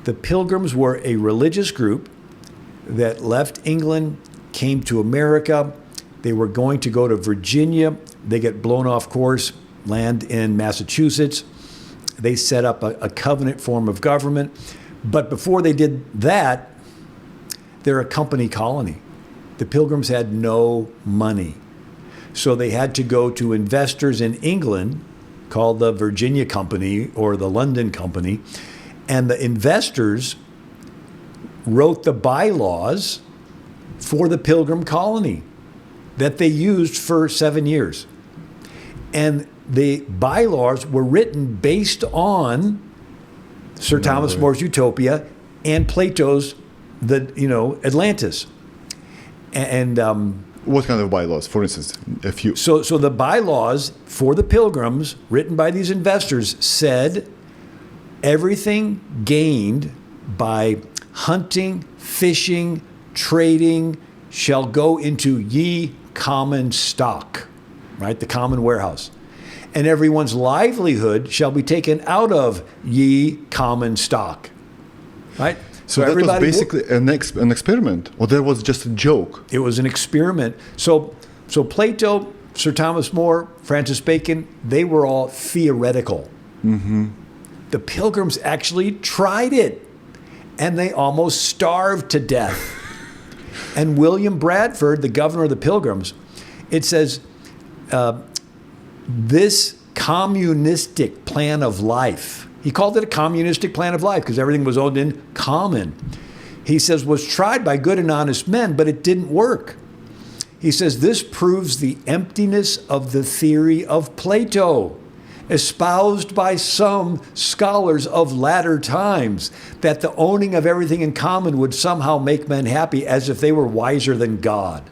The Pilgrims were a religious group that left England, came to America. They were going to go to Virginia. They get blown off course, land in Massachusetts. They set up a covenant form of government. But before they did that, they're a company colony. The Pilgrims had no money. So they had to go to investors in England called the Virginia Company or the London Company. And the investors wrote the bylaws for the Pilgrim colony that they used for 7 years. And the bylaws were written based on Sir Thomas More's Utopia and Plato's Atlantis. And what kind of bylaws, for instance? So the bylaws for the Pilgrims, written by these investors, said everything gained by hunting, fishing, trading shall go into ye common stock, right? The common warehouse. And everyone's livelihood shall be taken out of ye common stock, right? So that was basically an experiment, or that was just a joke? It was an experiment. So Plato, Sir Thomas More, Francis Bacon, they were all theoretical. Mm-hmm. The Pilgrims actually tried it, and they almost starved to death. And William Bradford, the governor of the Pilgrims, it says, this communistic plan of life, he called it a communistic plan of life because everything was owned in common. He says, was tried by good and honest men, but it didn't work. He says, this proves the emptiness of the theory of Plato, espoused by some scholars of latter times, that the owning of everything in common would somehow make men happy as if they were wiser than God.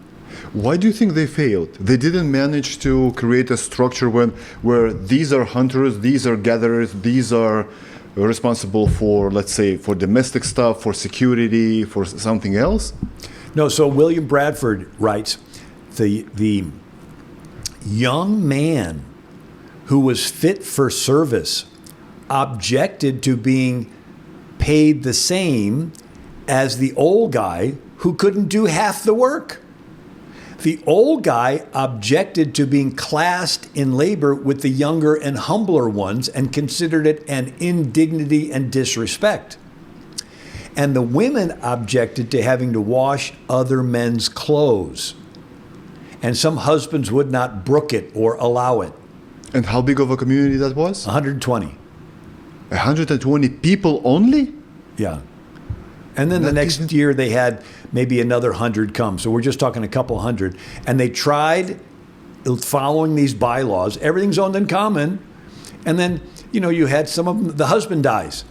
Why do you think they failed? They didn't manage to create a structure where these are hunters, these are gatherers, these are responsible for, let's say, for domestic stuff, for security, for something else? No, so William Bradford writes, the young man who was fit for service objected to being paid the same as the old guy who couldn't do half the work. The old guy objected to being classed in labor with the younger and humbler ones and considered it an indignity and disrespect. And the women objected to having to wash other men's clothes. And some husbands would not brook it or allow it. And how big of a community that was? 120. 120 people only? Yeah. And then the next year they had maybe another 100 come. So we're just talking a couple hundred. And they tried following these bylaws. Everything's owned in common. And then, you had some of them, the husband dies.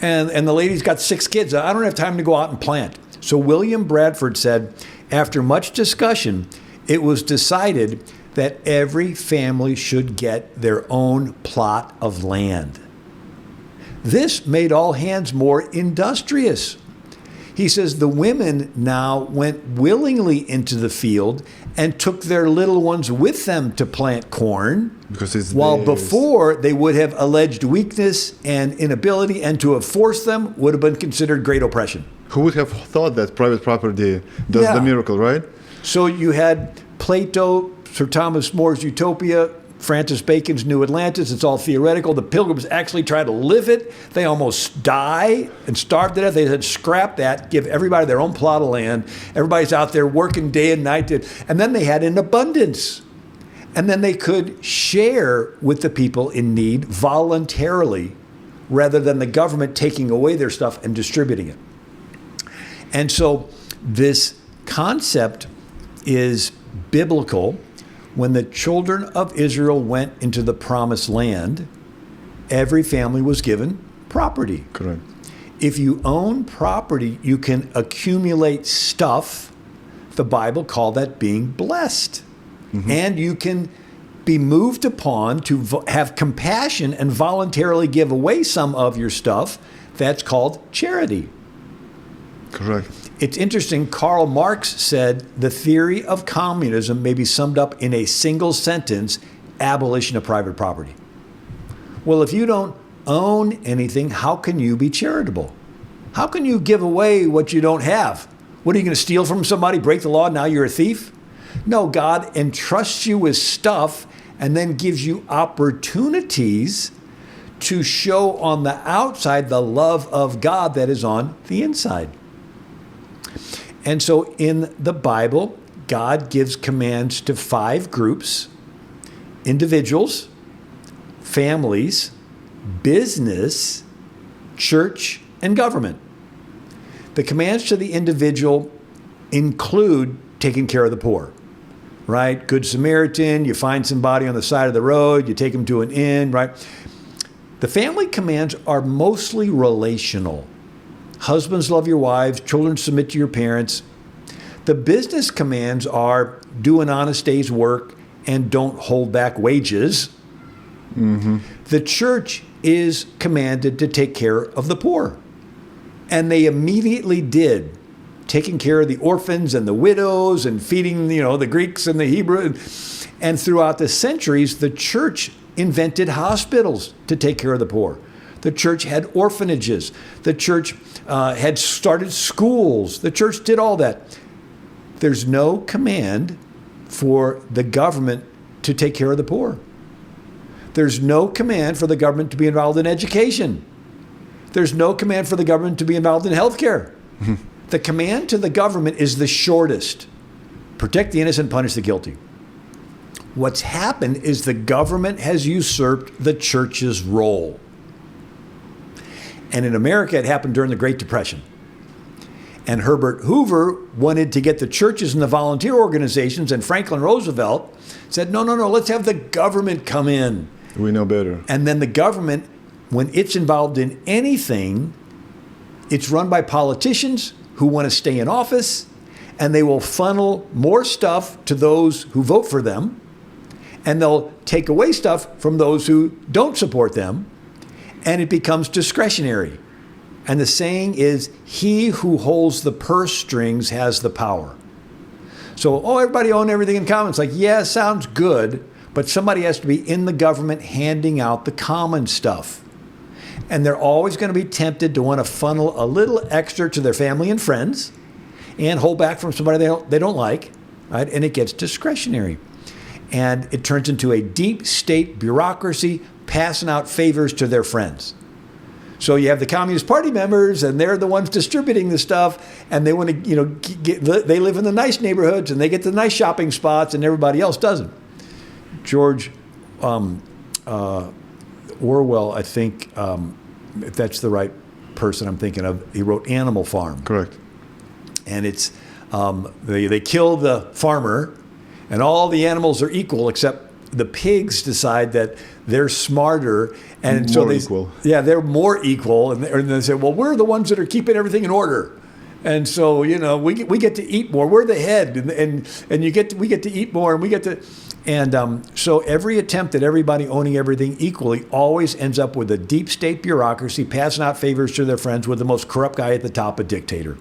And the lady's got 6 kids. I don't have time to go out and plant. So William Bradford said, after much discussion, it was decided that every family should get their own plot of land. This made all hands more industrious. He says the women now went willingly into the field and took their little ones with them to plant corn, while before they would have alleged weakness and inability, and to have forced them would have been considered great oppression. Who would have thought that private property does the miracle, right? So you had Plato, Sir Thomas More's Utopia, Francis Bacon's New Atlantis. It's all theoretical. The Pilgrims actually tried to live it. They almost die and starved to death. They said, scrap that, give everybody their own plot of land. Everybody's out there working day and night. And then they had an abundance. And then they could share with the people in need voluntarily rather than the government taking away their stuff and distributing it. And so this concept is biblical. When the children of Israel went into the promised land, every family was given property. Correct. If you own property, you can accumulate stuff. The Bible called that being blessed. Mm-hmm. And you can be moved upon to have compassion and voluntarily give away some of your stuff. That's called charity. Correct. It's interesting, Karl Marx said the theory of communism may be summed up in a single sentence: abolition of private property. Well, if you don't own anything, how can you be charitable? How can you give away what you don't have? What, are you going to steal from somebody, break the law, now you're a thief? No, God entrusts you with stuff and then gives you opportunities to show on the outside the love of God that is on the inside. And so in the Bible, God gives commands to 5 groups: individuals, families, business, church, and government. The commands to the individual include taking care of the poor, right? Good Samaritan, you find somebody on the side of the road, you take them to an inn, right? The family commands are mostly relational. Husbands, love your wives, children, submit to your parents. The business commands are do an honest day's work and don't hold back wages. Mm-hmm. The church is commanded to take care of the poor. And they immediately did, taking care of the orphans and the widows and feeding, the Greeks and the Hebrew. And throughout the centuries, the church invented hospitals to take care of the poor. The church had orphanages. The church had started schools. The church did all that. There's no command for the government to take care of the poor. There's no command for the government to be involved in education. There's no command for the government to be involved in healthcare. Mm-hmm. The command to the government is the shortest. Protect the innocent, punish the guilty. What's happened is the government has usurped the church's role. And in America, it happened during the Great Depression. And Herbert Hoover wanted to get the churches and the volunteer organizations, and Franklin Roosevelt said, no, let's have the government come in. We know better. And then the government, when it's involved in anything, it's run by politicians who want to stay in office, and they will funnel more stuff to those who vote for them, and they'll take away stuff from those who don't support them, and it becomes discretionary. And the saying is, he who holds the purse strings has the power. So, everybody own everything in common. It's like, yeah, sounds good, but somebody has to be in the government handing out the common stuff. And they're always going to be tempted to want to funnel a little extra to their family and friends and hold back from somebody they don't like, right? And it gets discretionary. And it turns into a deep state bureaucracy passing out favors to their friends. So you have the Communist Party members, and they're the ones distributing the stuff, and they want to, they live in the nice neighborhoods, and they get the nice shopping spots, and everybody else doesn't. George Orwell, I think, if that's the right person I'm thinking of, he wrote Animal Farm. Correct. And it's, they kill the farmer, and all the animals are equal except the pigs decide that they're smarter, and so they're more equal, and they say, well, we're the ones that are keeping everything in order, and so we get to eat more. We're the head, and we get to eat more, and we get to, and so every attempt at everybody owning everything equally always ends up with a deep state bureaucracy passing out favors to their friends, with the most corrupt guy at the top, a dictator.